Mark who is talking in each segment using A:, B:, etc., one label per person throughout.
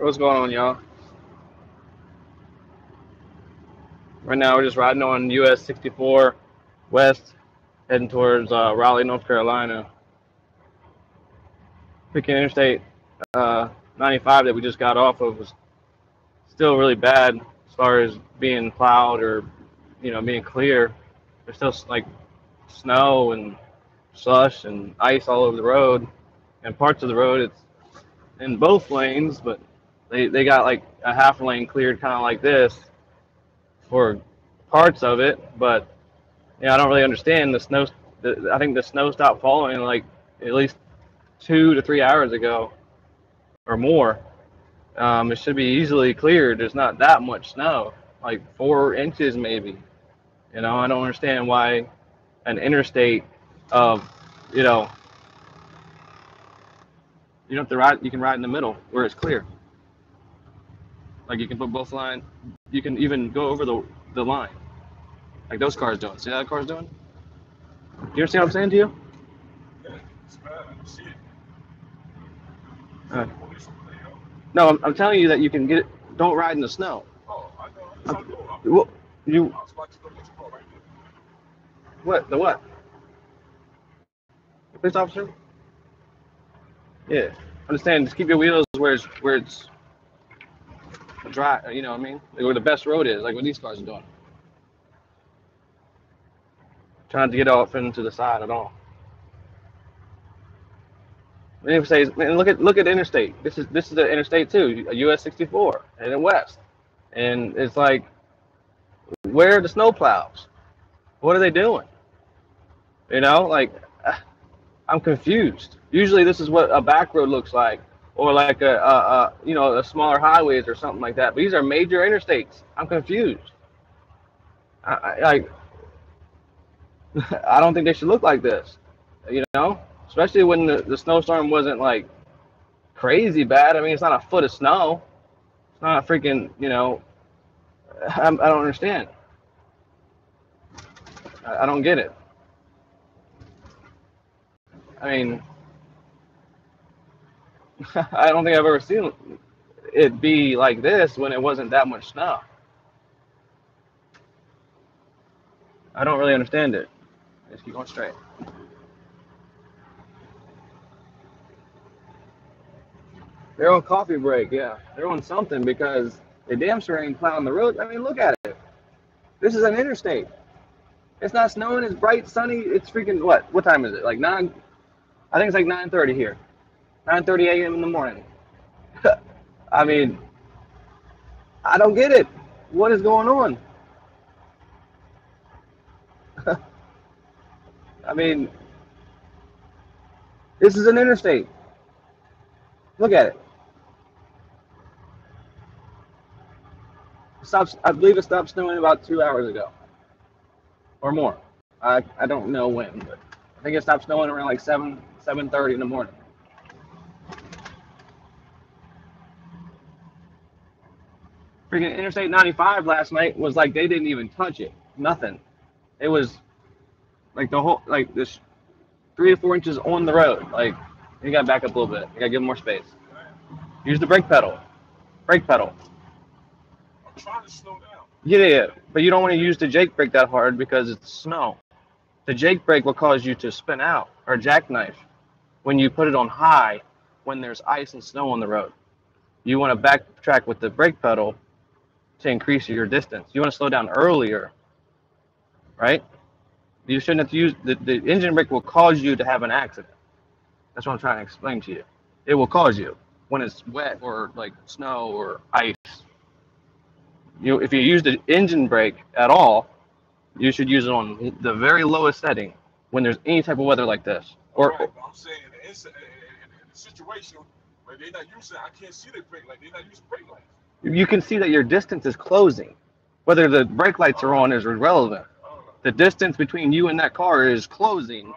A: What's going on, y'all? Right now, we're just riding on US 64 West, heading towards Raleigh, North Carolina. Freaking Interstate 95 that we just got off of was still really bad as far as being plowed or, being clear. There's still like snow and slush and ice all over the road, and parts of the road it's in both lanes, but they got like a half lane cleared kind of like this for parts of it, but I don't really understand the snow. I think the snow stopped falling like at least 2 to 3 hours ago or more. It should be easily cleared. There's not that much snow, like 4 inches maybe. I don't understand why an interstate of, you don't have to ride. You can ride in the middle where it's clear. Like you can put both lines. You can even go over the line, like those cars doing. See how that car's doing? You understand what I'm saying to you?
B: Yeah, it's bad. I see it.
A: No, I'm telling you that you can get it. Don't ride in the snow.
B: Oh, I know.
A: Well,
B: I was about to go get your car right there.
A: What? The what? The police officer? Yeah. Understand. Just keep your wheels where it's dry. You know what I mean? Like where the best road is, like what these cars are doing. Trying to get off into the side at all. It says, man, look at interstate. This is the interstate too, US 64 and in west, and it's like, where are the snow plows? What are they doing? Like I'm confused. Usually this is what a back road looks like, or like a smaller highways or something like that. But these are major interstates. I'm confused. I I don't think they should look like this. Especially when the snowstorm wasn't like crazy bad. I mean, it's not a foot of snow. It's not a freaking, I don't understand. I don't get it. I mean, I don't think I've ever seen it be like this when it wasn't that much snow. I don't really understand it. Just keep going straight. They're on coffee break, yeah. They're on something because they damn sure ain't plowing the road. I mean, look at it. This is an interstate. It's not snowing. It's bright, sunny. It's freaking what? What time is it? Like 9? I think it's like 9:30 here. 9:30 a.m. in the morning. I mean, I don't get it. What is going on? I mean, this is an interstate. Look at it. I believe it stopped snowing about 2 hours ago or more. I don't know when, but I think it stopped snowing around like 7:30 in the morning. Freaking Interstate 95 last night was like they didn't even touch it. Nothing. It was like the whole, like this 3 or 4 inches on the road. Like, you gotta back up a little bit. You gotta give them more space. Use the brake pedal. Brake pedal.
B: I'm trying to slow down.
A: Yeah, but you don't want to use the jake brake that hard because it's snow. The jake brake will cause you to spin out or jackknife when you put it on high when there's ice and snow on the road. You want to backtrack with the brake pedal to increase your distance. You want to slow down earlier, right? You shouldn't have to use the engine brake will cause you to have an accident. That's what I'm trying to explain to you. It will cause you when it's wet or like snow or ice. If you use the engine brake at all, you should use it on the very lowest setting when there's any type of weather like this.
B: Right, but I'm saying in the situation where they're not using, I can't see the brake light. They're not using brake lights.
A: You can see that your distance is closing. Whether the brake lights are on is irrelevant. The distance between you and that car is closing,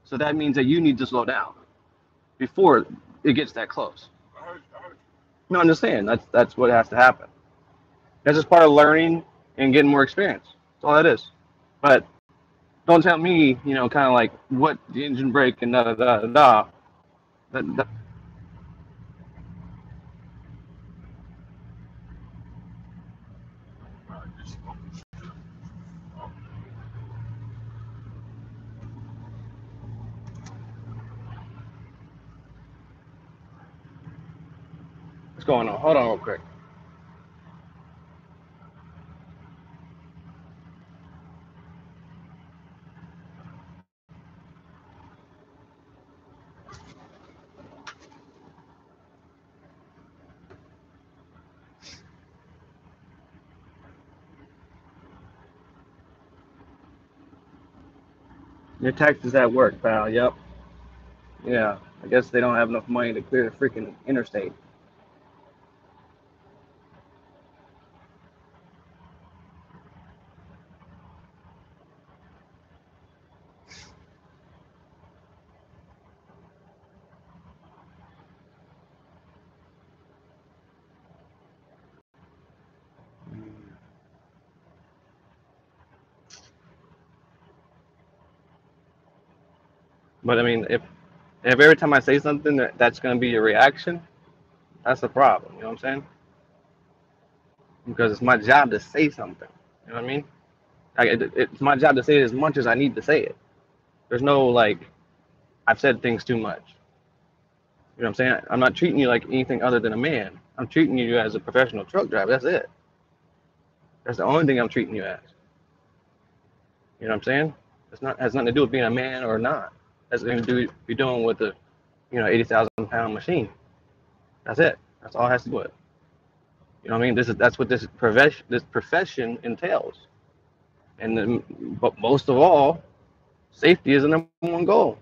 A: so that means that you need to slow down before it gets that close.
B: I heard you.
A: No, I'm just saying that's what has to happen. That's just part of learning and getting more experience. That's all that is. But don't tell me, kind of like what the engine brake and da da da da. What's going on? Hold on real quick. Your taxes at work, pal. Yep. Yeah. I guess they don't have enough money to clear the freaking interstate. But I mean, if every time I say something that's going to be your reaction, that's the problem. You know what I'm saying? Because it's my job to say something. You know what I mean? It's my job to say it as much as I need to say it. There's no like I've said things too much. You know what I'm saying? I'm not treating you like anything other than a man. I'm treating you as a professional truck driver. That's it. That's the only thing I'm treating you as. You know what I'm saying? It's not has nothing to do with being a man or not. That's nothing to do be doing with the 80,000 pound machine. That's it. That's all it has to do with it. You know what I mean? That's what this profession entails. And but most of all, safety is the number one goal.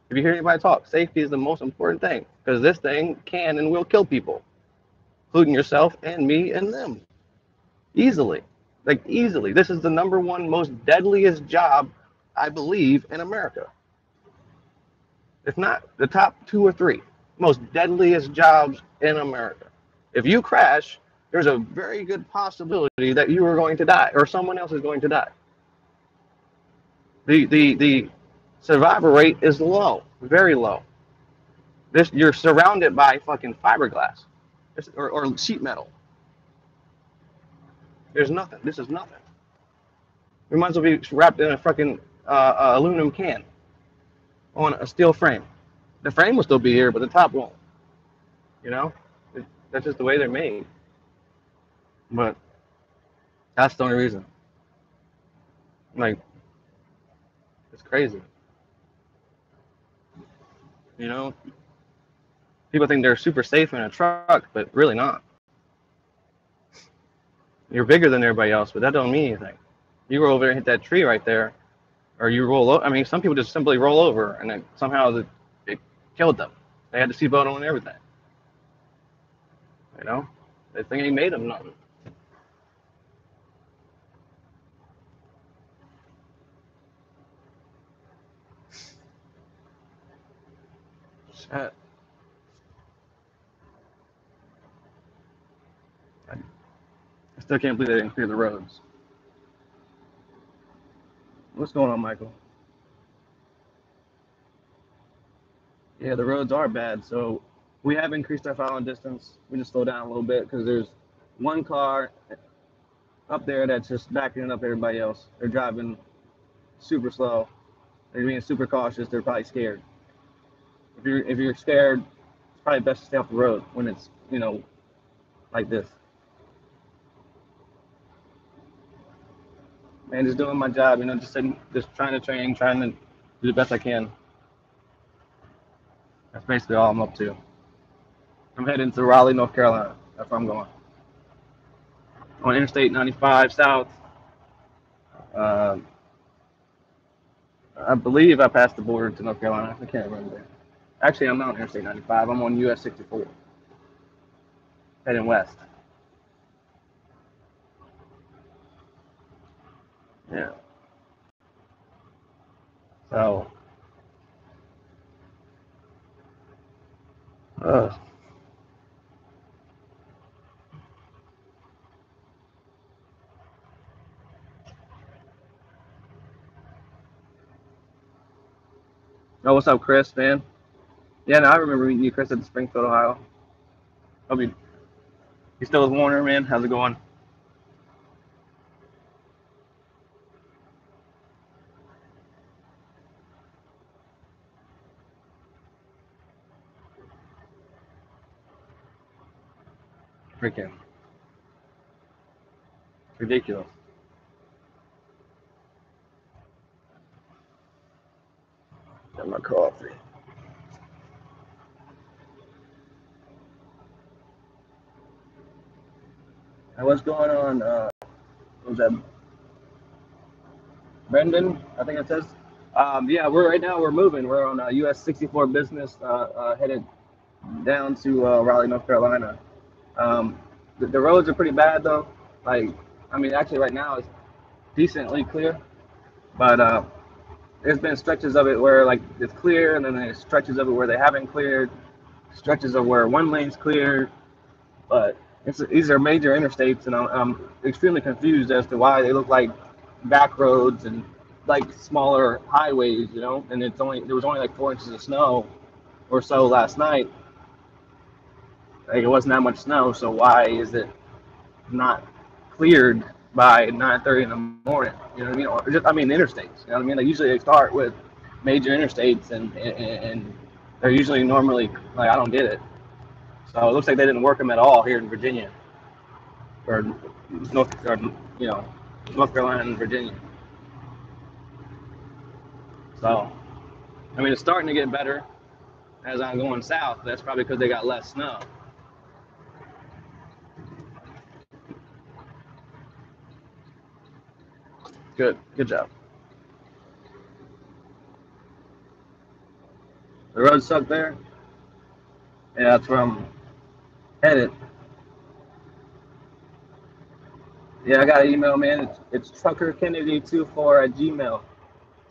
A: If you hear anybody talk, safety is the most important thing because this thing can and will kill people, including yourself and me and them, easily. Like easily. This is the number one most deadliest job, I believe, in America. If not the top two or three most deadliest jobs in America. If you crash, there's a very good possibility that you are going to die or someone else is going to die. The survival rate is low, very low. You're surrounded by fucking fiberglass or sheet metal. There's nothing. This is nothing. We might as well be wrapped in a fucking aluminum can on a steel frame. The frame will still be here, but the top won't. You know, that's just the way they're made. But that's the only reason. Like, it's crazy. You know, people think they're super safe in a truck, but really not. You're bigger than everybody else, but that don't mean anything. You roll over and hit that tree right there, or you roll over. I mean, some people just simply roll over, and then somehow it killed them. They had the seatbelt on and everything. You know, they think he made them nothing. Shit. I still can't believe they didn't clear the roads. What's going on, Michael? Yeah, the roads are bad, so we have increased our following distance. We just slow down a little bit because there's one car up there that's just backing up everybody else. They're driving super slow. They're being super cautious. They're probably scared. If you're scared, it's probably best to stay off the road when it's like this. Man, just doing my job. Just sitting, just trying to train, trying to do the best I can. That's basically all I'm up to. I'm heading to Raleigh, North Carolina. That's where I'm going. On Interstate 95 South. Uh, I believe I passed the border to North Carolina. I can't remember. Actually, I'm not on Interstate 95. I'm on US 64, heading west. Yeah. So, uh, oh, what's up, Chris, man? Yeah, no, I remember meeting you, Chris, at Springfield, Ohio. Hope you still with Warner, man? How's it going? Freaking ridiculous. Got my coffee. And what's going on? What was that? Brendan, I think it says. Yeah, we're moving. We're on US 64 business, headed down to Raleigh, North Carolina. The roads are pretty bad though. Like, I mean, actually right now it's decently clear, but there's been stretches of it where like it's clear, and then there's stretches of it where they haven't cleared, stretches of where one lane's cleared. But these are major interstates, and I'm extremely confused as to why they look like back roads and like smaller highways, you know. And there was only like 4 inches of snow or so last night. Like it wasn't that much snow, so why is it not cleared by 9:30 in the morning? You know what I mean? Or just, I mean, interstates. You know what I mean? Like usually they start with major interstates, and they're usually normally like, I don't get it. So it looks like they didn't work them at all here in Virginia, or you know, North Carolina and Virginia. So I mean, it's starting to get better as I'm going south. That's probably because they got less snow. Good job. The road suck there. Yeah, that's where I'm headed. Yeah, I got an email, man. It's truckerkennedy24 at gmail.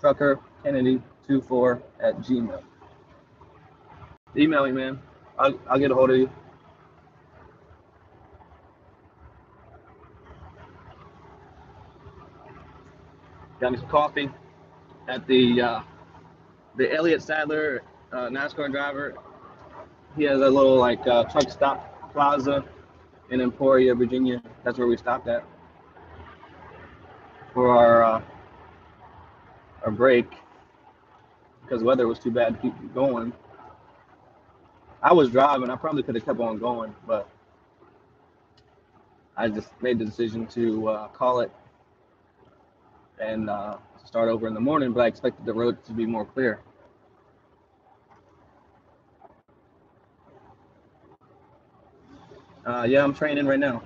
A: Truckerkennedy24 at gmail. Email me, man. I'll get a hold of you. Got me some coffee at the Elliott Sadler NASCAR driver. He has a little like truck stop plaza in Emporia, Virginia. That's where we stopped at for our break because the weather was too bad to keep going. I was driving. I probably could have kept on going, but I just made the decision to call it and start over in the morning. But I expected the road to be more clear. Yeah, I'm training right now.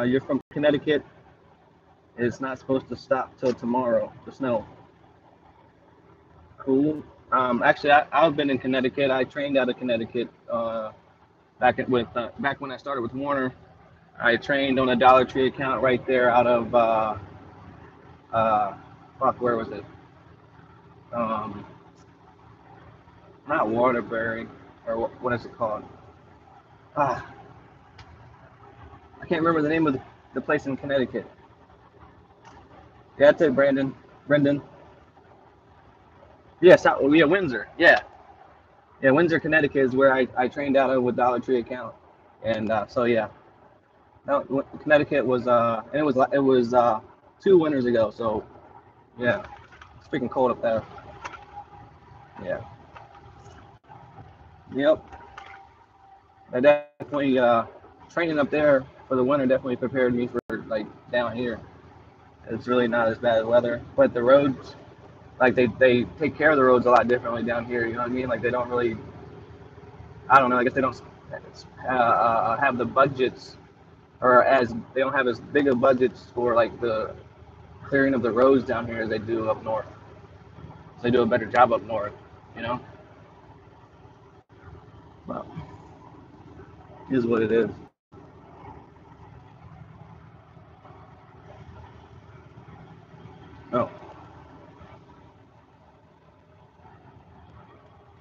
A: You're from Connecticut. It's not supposed to stop till tomorrow. The snow. Cool. Actually, I've been in Connecticut. I trained out of Connecticut back when I started with Warner. I trained on a Dollar Tree account right there out of where was it? Um, Not Waterbury, or what is it called? Ah, I can't remember the name of the place in Connecticut. Yeah, that's it, Brendan. Yeah, Windsor. Yeah, Windsor, Connecticut is where I trained out of with Dollar Tree account, and so yeah, no, Connecticut was and it was 2 winters ago. So yeah, it's freaking cold up there. Yeah, yep. I definitely training up there for the winter definitely prepared me for like down here. It's really not as bad weather, but the roads, like they take care of the roads a lot differently down here. You know what I mean? Like they don't really, I don't know. I guess they don't have the budgets, or as they don't have as big of budgets for like the clearing of the roads down here as they do up north. So they do a better job up north, you know. Well, is what it is. Oh,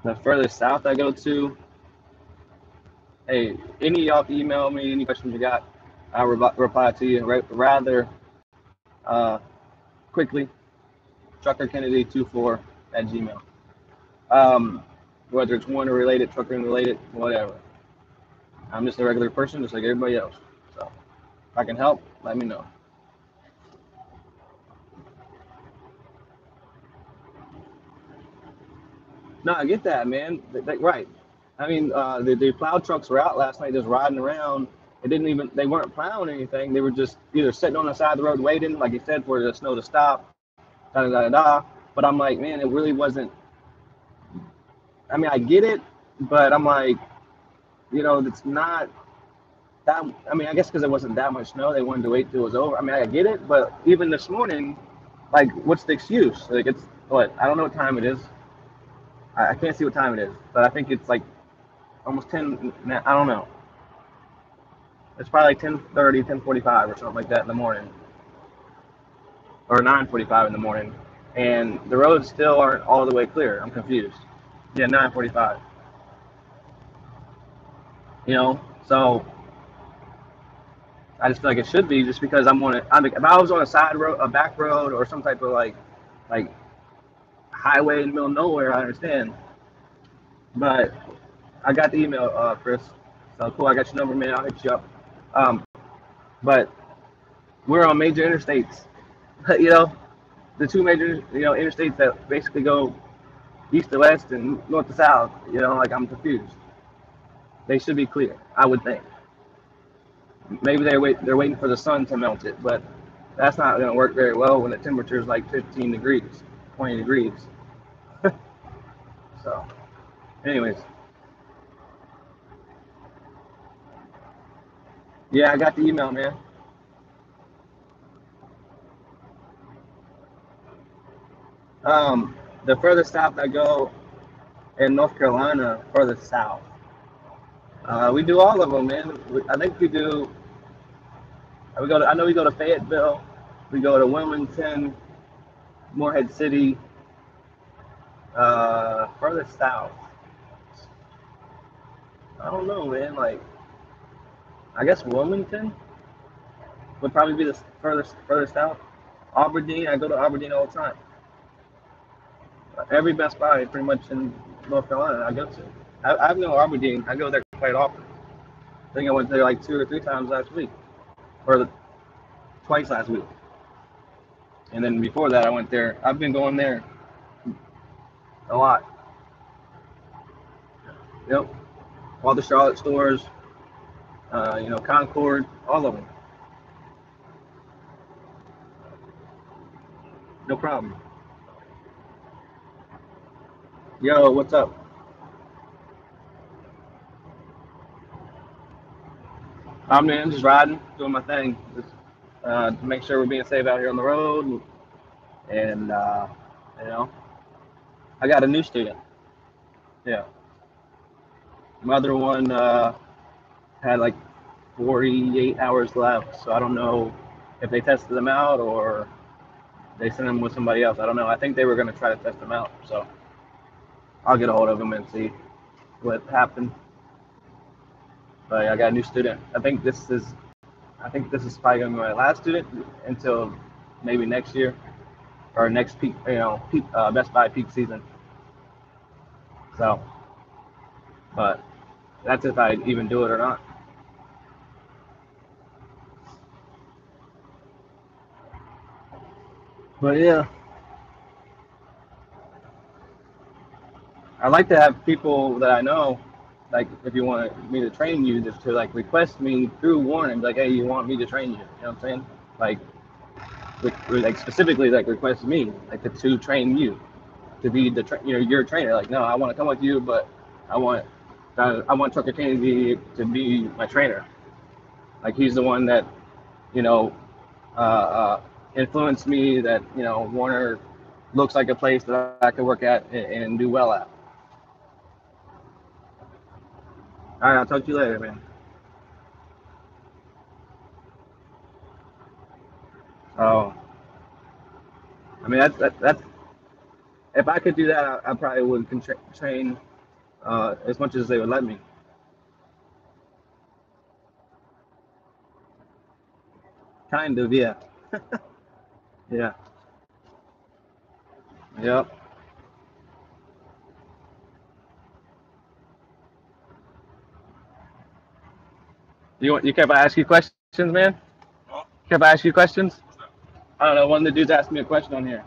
A: the furthest south I go to, hey, any of y'all can email me any questions you got. I'll reply to you rather uh, quickly. TruckerKennedy24 at Gmail. Um, Whether it's Warner related, trucking related, whatever. I'm just a regular person, just like everybody else. So if I can help, let me know. No, I get that, man. Right. I mean, the plow trucks were out last night just riding around. They weren't plowing anything. They were just either sitting on the side of the road waiting, like you said, for the snow to stop, da da da da. But I'm like, man, it really wasn't. I mean, I get it, but I'm like, it's not that. I mean, I guess because it wasn't that much snow, they wanted to wait till it was over. I mean, I get it, but even this morning, like, what's the excuse? Like, it's what? I don't know what time it is. I can't see what time it is, but I think it's like almost 10. I don't know. It's probably like 10:30, 10:45 or something like that in the morning, or 9:45 in the morning, and the roads still aren't all the way clear. I'm confused. Yeah, 9:45. So I just feel like it should be just because if I was on a side road, a back road, or some type of like highway in the middle of nowhere, I understand. But I got the email, Chris. So cool. I got your number, man. I'll hit you up. Um, but we're on major interstates. The two major interstates that basically go east to west and north to south. Like, I'm confused. They should be clear, I would think. Maybe they're waiting for the sun to melt it, but that's not going to work very well when the temperature is like 15 degrees, 20 degrees. So, anyways, yeah, I got the email, man. The further south I go in North Carolina, further south, we do all of them, man. I think we do. I know we go to Fayetteville, we go to Wilmington, Morehead City, further south. I don't know, man. Like, I guess Wilmington would probably be the further south. Aberdeen, I go to Aberdeen all the time. Every Best Buy pretty much in North Carolina I go to. I know Aberdeen. I go there quite often. I think I went there like 2 or 3 times last week, or twice last week. And then before that, I went there. I've been going there a lot. Yep. All the Charlotte stores, Concord, all of them. No problem. Yo, what's up? I'm just riding, doing my thing, just to make sure we're being safe out here on the road. And you know, I got a new student. Yeah, my other one had like 48 hours left, so I don't know if they tested them out or they sent them with somebody else. I don't know. I think they were going to try to test them out, so I'll get a hold of them and see what happened. But I got a new student. I think this is probably going to be my last student until maybe next year or next peak, Best Buy peak season. So, but that's if I even do it or not. But yeah, I like to have people that I know, like if you want me to train you, just to like request me through Warren, like, hey, you want me to train you? You know what I'm saying? Like specifically, like request me, like to train you, to be your trainer. Like, no, I want to come with you, but I want Trucker Kennedy to be my trainer. Like, he's the one that you know influenced me. That Warner looks like a place that I could work at and do well at. All right, I'll talk to you later, man. Oh, I mean that's if I could do that, I probably would train as much as they would let me. Kind of, yeah, yeah, yep. You care if I ask you questions, man?
B: Huh?
A: Care if I ask you questions?
B: What's that?
A: I don't know. One of the dudes asked me a question on here.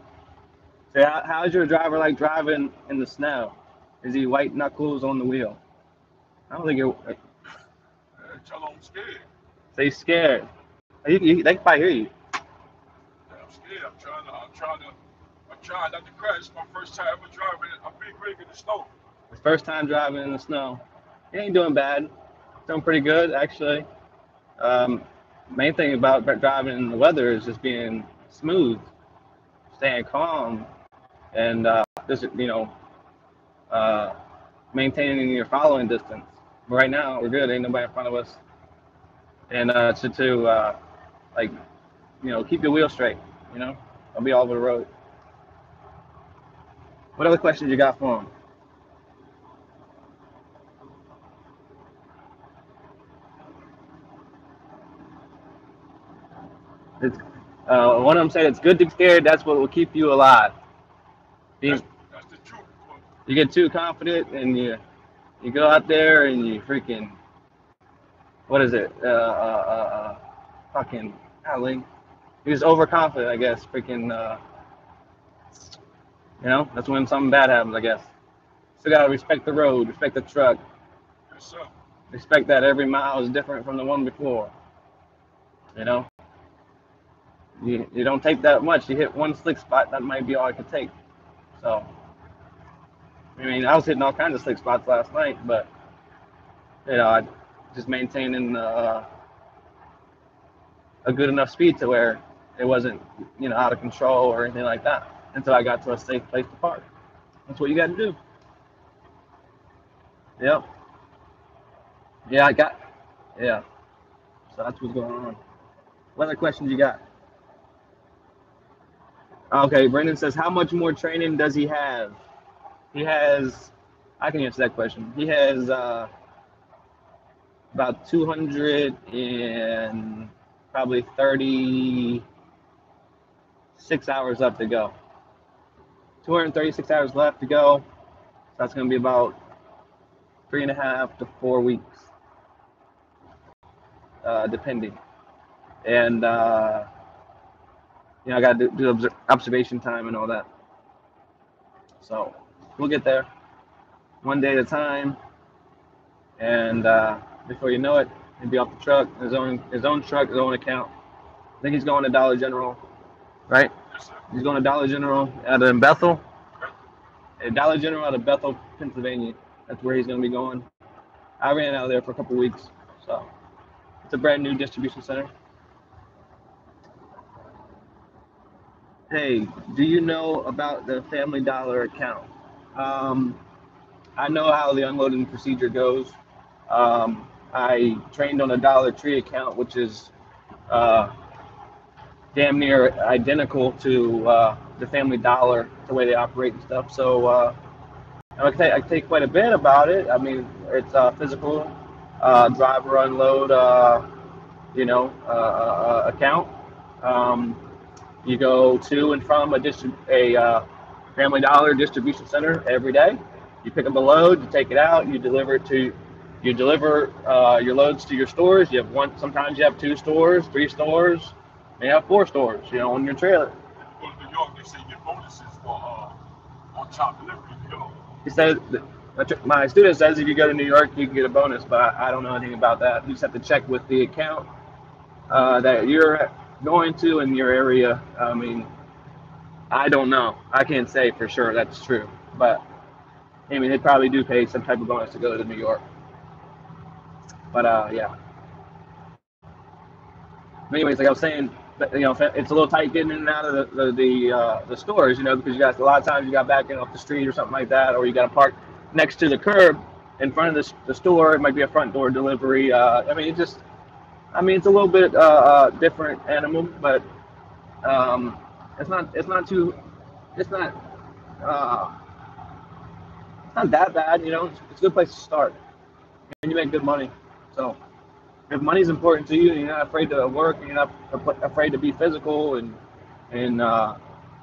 A: Say, how's your driver like driving in the snow? Is he white knuckles on the wheel? I don't think you're.
B: Tell them I'm scared.
A: Say scared. They can probably hear you.
B: Yeah, I'm scared. I'm trying not to crash. It's my first time ever driving a big rig in the snow.
A: His first time driving in the snow. He ain't doing bad. Doing pretty good actually. Um, Main thing about driving in the weather is just being smooth, staying calm, and just uh, maintaining your following distance. But right now we're good. Ain't nobody in front of us, and to like keep your wheel straight. I'll be all over the road. What other questions you got for him? It's, one of them said it's good to be scared. That's what will keep you alive.
B: That's
A: You,
B: that's the truth.
A: you get too confident and you go out there and you freaking what is it? Fucking golly. You're just overconfident, I guess. Freaking that's when something bad happens, I guess. Still gotta respect the road, respect the truck,
B: Yes, sir.
A: respect that every mile is different from the one before. You know, you don't take that much. You hit one slick spot, that might be all I could take. So, I mean, I was hitting all kinds of slick spots last night, but I just maintaining a good enough speed to where it wasn't out of control or anything like that until I got to a safe place to park. That's what you got to do. Yep. Yeah, I got. Yeah. So that's what's going on. What other questions you got? Okay, Brendan says, how much more training does he have? He has. I can answer that question. He has about 200 and probably 36 hours left to go. 236 hours left to go. So that's going to be about 3.5 to 4 weeks, depending. And I got to do observation time and all that. So we'll get there, one day at a time. And before you know it, he'll be off the truck, his own truck, his own account. I think he's going to Dollar General, right?
B: Yes, sir.
A: He's going to Dollar General out of Bethel.
B: Okay.
A: Dollar General out of Bethel, Pennsylvania. That's where he's going to be going. I ran out of there for a couple weeks, so it's a brand new distribution center. Hey, do you know about the Family Dollar account? I know how the unloading procedure goes. I trained on a Dollar Tree account, which is uh, damn near identical to the Family Dollar, the way they operate and stuff. So I can take quite a bit about it. I mean, it's physical driver unload, account. Um, you go to and from a Family Dollar distribution center every day. You pick up a load, you take it out, you deliver your loads to your stores. You have one. Sometimes you have 2 stores, 3 stores, you have 4 stores. On your trailer.
B: If you go to New York, they say you get bonuses for on-time delivery in New York.
A: He said, my student says if you go to New York, you can get a bonus, but I don't know anything about that. You just have to check with the account that you're going to in your area. I mean, I don't know. I can't say for sure that's true, but I mean, they probably do pay some type of bonus to go to New York. But yeah. Anyways, like I was saying, it's a little tight getting in and out of the stores, because you got a lot of times you got backing off the street or something like that, or you got to park next to the curb in front of the store. It might be a front door delivery. It's a little bit different animal, but it's not uh, it's not that bad. It's a good place to start, and you make good money. So if money's important to you and you're not afraid to work and you're not afraid to be physical and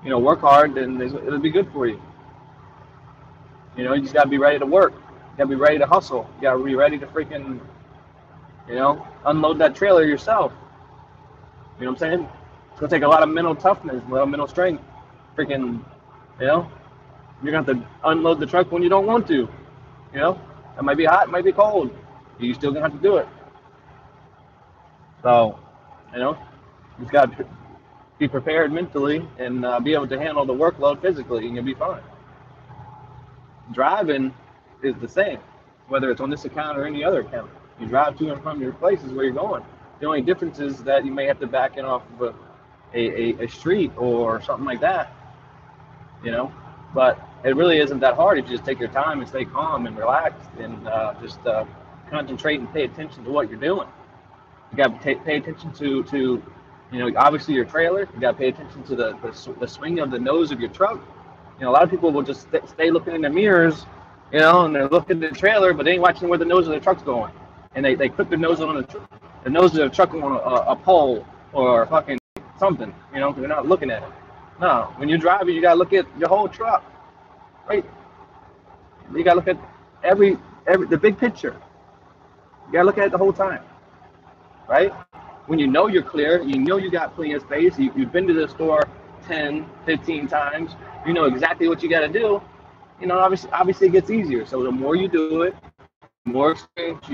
A: work hard, then it'll be good for you. You just gotta be ready to work. You gotta be ready to hustle. You gotta be ready to freaking unload that trailer yourself. You know what I'm saying? It's gonna take a lot of mental toughness, a lot of mental strength. Freaking, you're gonna have to unload the truck when you don't want to. It might be hot, it might be cold. You're still gonna have to do it. So, you know, you just got to be prepared mentally and be able to handle the workload physically, and you'll be fine. Driving is the same, whether it's on this account or any other account. You drive to and from your places where you're going. The only difference is that you may have to back in off of a street or something like that, you know. But it really isn't that hard if you just take your time and stay calm and relaxed and just concentrate and pay attention to what you're doing. You got to pay attention to, you know, obviously your trailer. You got to pay attention to the swing of the nose of your truck. You know, a lot of people will just stay looking in the mirrors, you know, and they're looking at the trailer, but they ain't watching where the nose of the truck's going. And they clip their nose on the nose of the truck on a pole or fucking something, you know, because they're not looking at it. No, when you're driving, you got to look at your whole truck, right? You got to look at every the big picture. You got to look at it the whole time, right? When you know you're clear, you know you got plenty of space, you've been to the store 10, 15 times, you know exactly what you got to do, you know, obviously it gets easier. So the more you do it, the more experience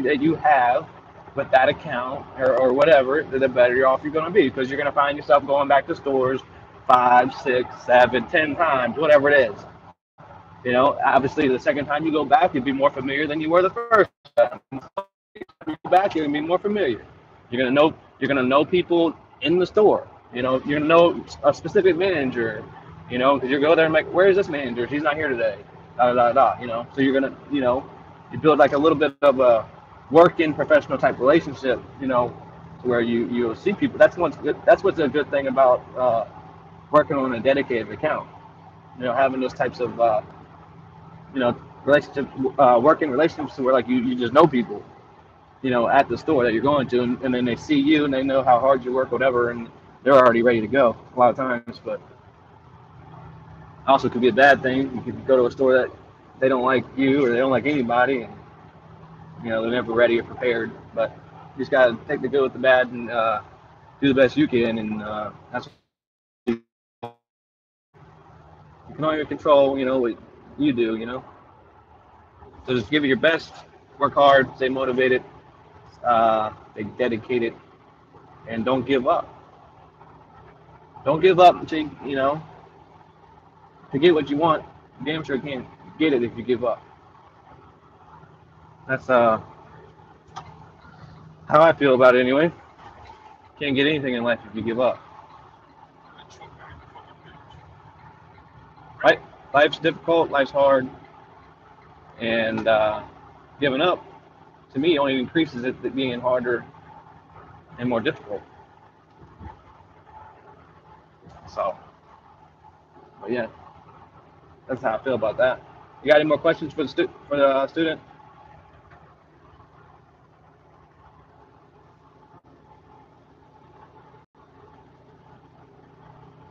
A: that you have with that account or whatever, the better off you're going to be, because you're going to find yourself going back to stores 5, 6, 7, 10 times, whatever it is. You know, obviously the second time you go back, you'll be more familiar than you were the first time. You go back, you're going to be more familiar. You're gonna know people in the store. You know, you're gonna know a specific manager. You know, because you go there and like, where is this manager? He's not here today. Da da da. You know, so you're gonna, you know, you build like a little bit of a working professional type relationship. You know, to where you'll see people. That's what's good. That's what's a good thing about working on a dedicated account. You know, having those types of you know, relationships, working relationships where like you just know people, you know, at the store that you're going to, and then they see you and they know how hard you work, whatever, and they're already ready to go a lot of times. But also could be a bad thing. You could go to a store that they don't like you or they don't like anybody, and you know they're never ready or prepared. But you just gotta take the good with the bad and do the best you can, and that's what you can only control. You know what you do. You know, so just give it your best, work hard, stay motivated, stay dedicated, and don't give up. Don't give up until you know to get what you want. Damn sure can't get it if you give up. That's how I feel about it anyway. Can't get anything in life if you give up. Right? Life's difficult, life's hard, and giving up to me only increases it being harder and more difficult. So, but yeah, that's how I feel about that. You got any more questions for the student?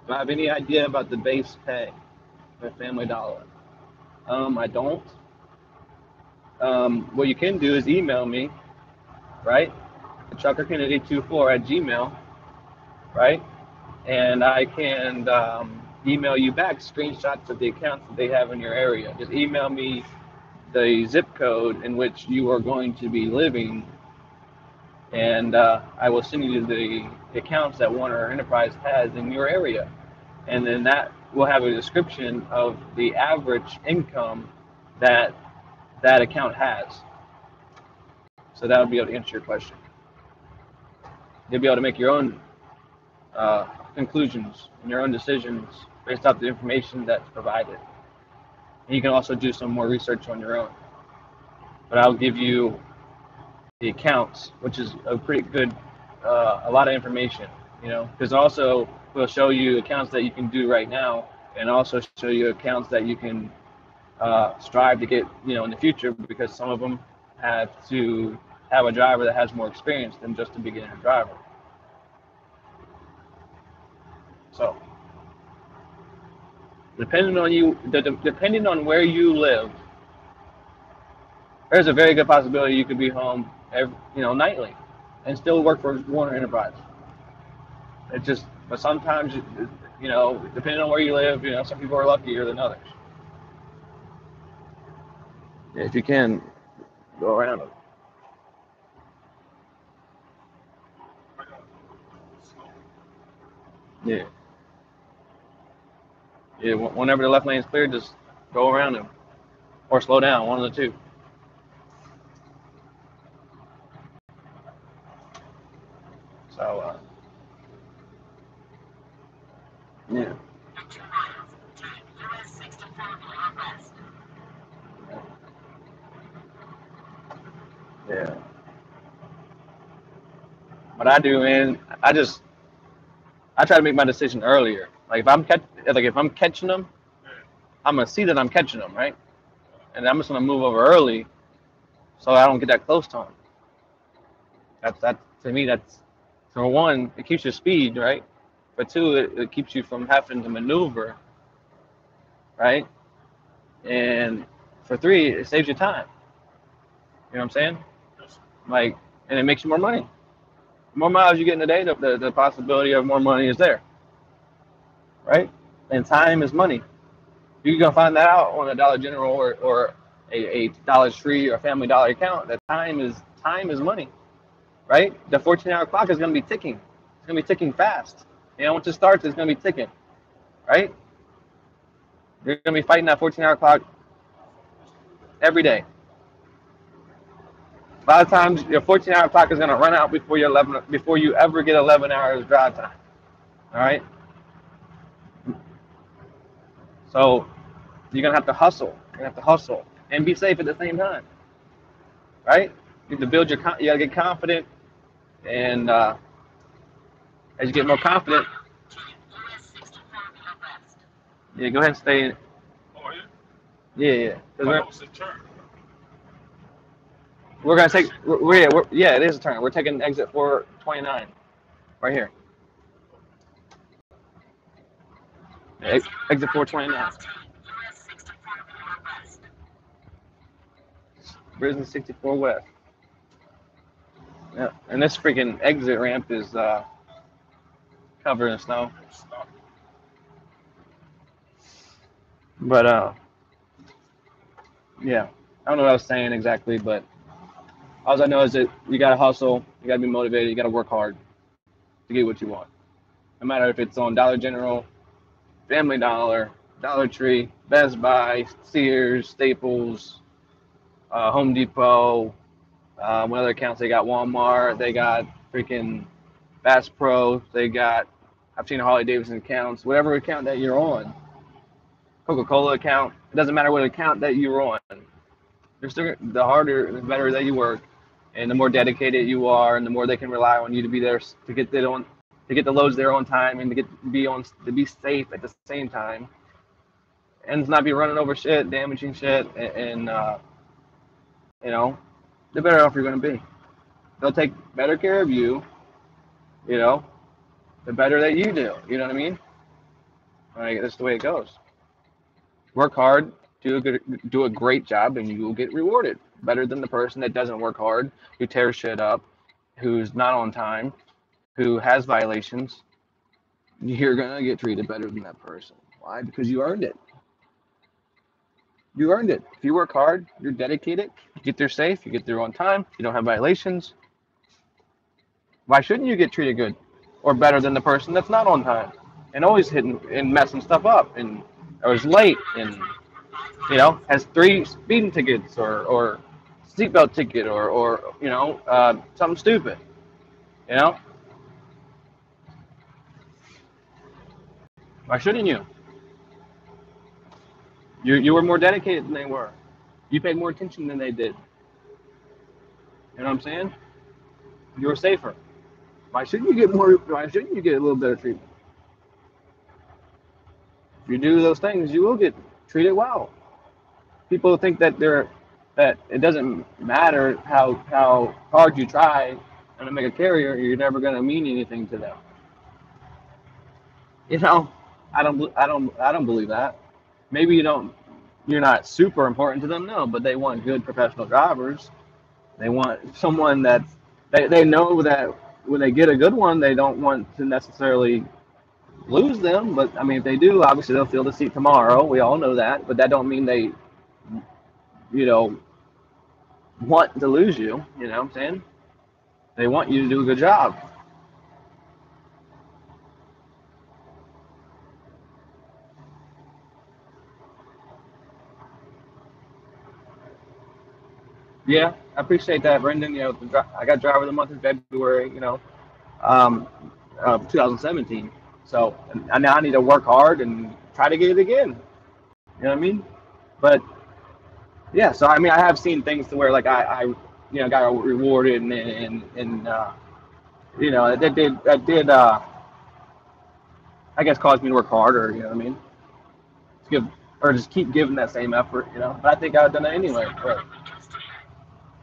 A: Do I have any idea about the base pay for Family Dollar? I don't. What you can do is email me, right? ChuckerKennedy24 at Gmail, right? And I can email you back screenshots of the accounts that they have in your area. Just email me the zip code in which you are going to be living, and I will send you the accounts that Warner Enterprise has in your area. And then that will have a description of the average income that that account has. So that will be able to answer your question. You'll be able to make your own conclusions and your own decisions based off the information that's provided. And you can also do some more research on your own. But I'll give you the accounts, which is a pretty good, a lot of information, you know, because also we'll show you accounts that you can do right now, and also show you accounts that you can strive to get, you know, in the future, because some of them have to have a driver that has more experience than just a beginner driver. So, depending on where you live, there's a very good possibility you could be home nightly and still work for Warner Enterprise. It just, but sometimes, you know, depending on where you live, you know, some people are luckier than others. If you can Go around them. Yeah. Yeah. Whenever the left lane is clear, just go around them or slow down. One of the two. So yeah. Yeah. What I do, man, I try to make my decision earlier. Like if I'm catching them, I'm gonna see that I'm catching them, right? And I'm just gonna move over early so I don't get that close to them. That to me, that's for one, it keeps your speed, right? For two, it keeps you from having to maneuver, right? And for three, it saves you time. You know what I'm saying? Like, and it makes you more money. The more miles you get in a day, the possibility of more money is there, right? And time is money. You're gonna find that out on a Dollar General or a Dollar Tree or Family Dollar account. That time is money, right? The 14-hour clock is gonna be ticking. It's gonna be ticking fast. You know, once it starts, it's gonna be ticking, right? You're gonna be fighting that 14-hour clock every day. A lot of times, your 14-hour clock is gonna run out before you ever get 11 hours drive time. All right. So you're gonna have to hustle. You're gonna have to hustle and be safe at the same time, right? You have to build you gotta get confident, and as you get more confident, yeah, go ahead and stay in.
B: Oh,
A: Yeah, yeah.
B: yeah.
A: Because
B: It's a turn.
A: we're gonna take. Yeah, it is a turn. We're taking exit 429 right here. Exit 429. Risen 64 West. Yeah, and this freaking exit ramp is covered in snow.
B: Stop.
A: But yeah, I don't know what I was saying exactly, but all I know is that you gotta hustle, you gotta be motivated, you gotta work hard to get what you want. No matter if it's on Dollar General, Family Dollar, Dollar Tree, Best Buy, Sears, Staples, Home Depot. What other accounts they got? Walmart. They got freaking Bass Pro. They got. I've seen Harley Davidson accounts. Whatever account that you're on, Coca-Cola account. It doesn't matter what account that you're on. The harder, the better that you work, and the more dedicated you are, and the more they can rely on you to be there to get the loads there on time, and to be safe at the same time, and to not be running over shit, damaging shit, and you know, the better off you're gonna be. They'll take better care of you, you know, the better that you do. You know what I mean? Like that's the way it goes. Work hard, do a great job, and you will get rewarded. Better than the person that doesn't work hard, who tears shit up, who's not on time, who has violations. You're gonna get treated better than that person. Why? Because you earned it. You earned it. If you work hard, you're dedicated, you get there safe, you get there on time, you don't have violations. Why shouldn't you get treated good or better than the person that's not on time and always hitting and messing stuff up and or is late and has 3 speeding tickets or seatbelt ticket or something stupid. You know, why shouldn't you? You were more dedicated than they were. You paid more attention than they did. You know what I'm saying? You were safer. Why shouldn't you get more? Why shouldn't you get a little better treatment? If you do those things, you will get treated well. People think that it doesn't matter how hard you try to make a carrier, you're never going to mean anything to them. You know, I don't believe that. Maybe you're not super important to them, no, but they want good professional drivers. They want someone they know that when they get a good one, they don't want to necessarily lose them. But I mean, if they do, obviously they'll fill the seat tomorrow. We all know that, but that don't mean they, you know, want to lose you. You know what I'm saying? They want you to do a good job. Yeah, I appreciate that, Brendan. You know, I got driver of the month in February. Um, of 2017. So and now I need to work hard and try to get it again. You know what I mean? But yeah, so I mean, I have seen things to where like I got rewarded and that did I guess cause me to work harder. You know what I mean? To give or just keep giving that same effort. But I think I've done it anyway.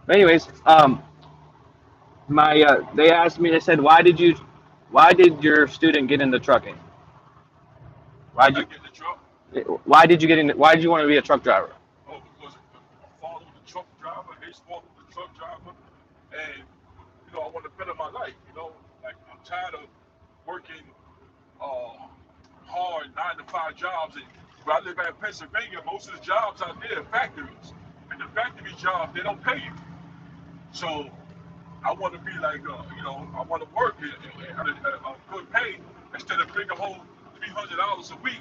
A: But anyways, my they asked me. They said, why did your student get into trucking?
B: Why
A: Why
B: did I
A: did
B: get in the truck?
A: why did you get in? Why did you want to be a truck driver?
B: Oh, because I followed the truck driver, they followed the truck driver, and I want to better my life. Like I'm tired of working uh, hard 9 to 5 jobs. And where I live in Pennsylvania, most of the jobs out there are factories, and the factory jobs they don't pay you. So I want to be like, I want to work at a good pay instead of bringing home $300 a week.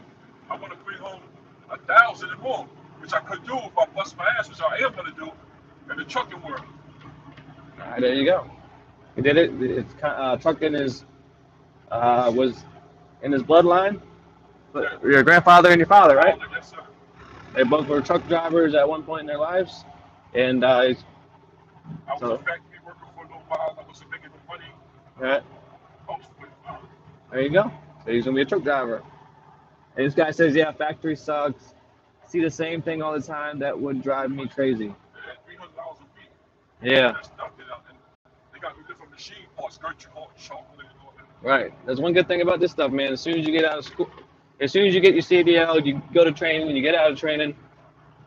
B: I want to bring home 1,000 and more, which I could do if I bust my ass, which I am going to do in the trucking world.
A: All right, there you go. He did it. Trucking is was in his bloodline.
B: Yeah,
A: But your grandfather and your father, right?
B: father, yes sir.
A: They both were truck drivers at one point in their lives, and
B: I was a
A: so
B: factory worker for a little while. I wasn't making the money.
A: right,
B: Most of it.
A: there you go. So he's gonna be a truck driver. And this guy says, yeah, factory sucks. See the same thing all the time. That would drive me crazy.
B: $300 a week.
A: Yeah,
B: That's nothing. And they got me different machine parts, Gertrude, chocolate, and all that.
A: right. That's one good thing about this stuff, man. As soon as you get out of school, as soon as you get your CDL, you go to training. When you get out of training,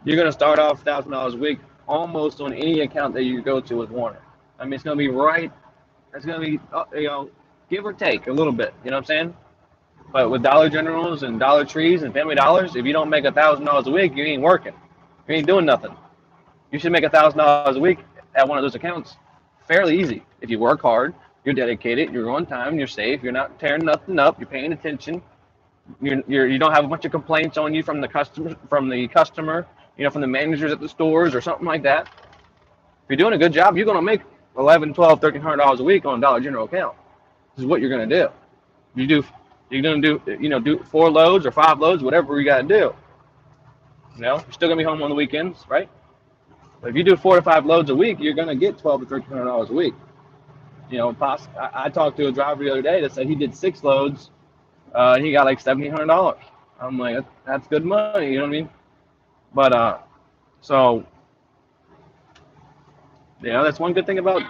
A: you're gonna start off $1,000 a week, almost on any account that you go to with Warner. I mean, it's gonna be right. It's gonna be give or take a little bit. You know what I'm saying? But with Dollar Generals and Dollar Trees and Family Dollars, if you don't make $1,000 a week, you ain't working. You ain't doing nothing. You should make $1,000 a week at one of those accounts fairly easy. If you work hard, you're dedicated, you're on time, you're safe, you're not tearing nothing up, you're paying attention, you don't have a bunch of complaints on you from the customer, from the managers at the stores or something like that. If you're doing a good job, you're gonna make 11, 12, $1,300 a week on Dollar General account. This is what you're gonna do. You do, you're gonna do 4 loads or 5 loads, whatever you gotta do. You're still gonna be home on the weekends, right? But if you do 4 to 5 loads a week, you're gonna get 12 to $1,300 a week. I talked to a driver the other day that said he did 6 loads. He got like $1,700. I'm like, that's good money. You know what I mean? But so that's one good thing about.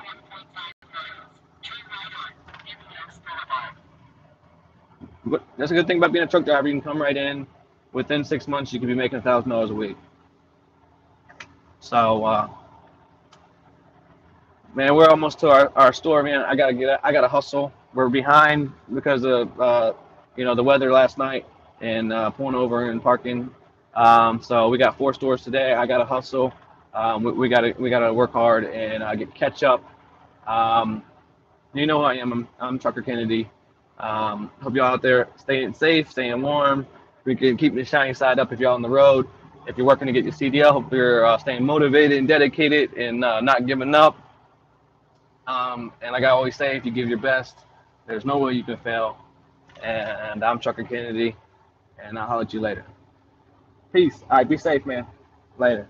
A: That's a good thing about being a truck driver. You can come right in. Within 6 months, you can be making $1,000 a week. So, man, we're almost to our store, man. I gotta hustle. We're behind because of the weather last night and pulling over and parking. So we got 4 stores today. I gotta hustle. We gotta work hard and catch up. Um, you know who I am. I'm Trucker Kennedy. Hope y'all out there staying safe, staying warm. We can keep the shiny side up if y'all on the road. If you're working to get your CDL, hope you're staying motivated and dedicated and not giving up. And like I always say, if you give your best, there's no way you can fail. And I'm Trucker Kennedy, and I'll holler at you later. Peace. All right, be safe, man. Later.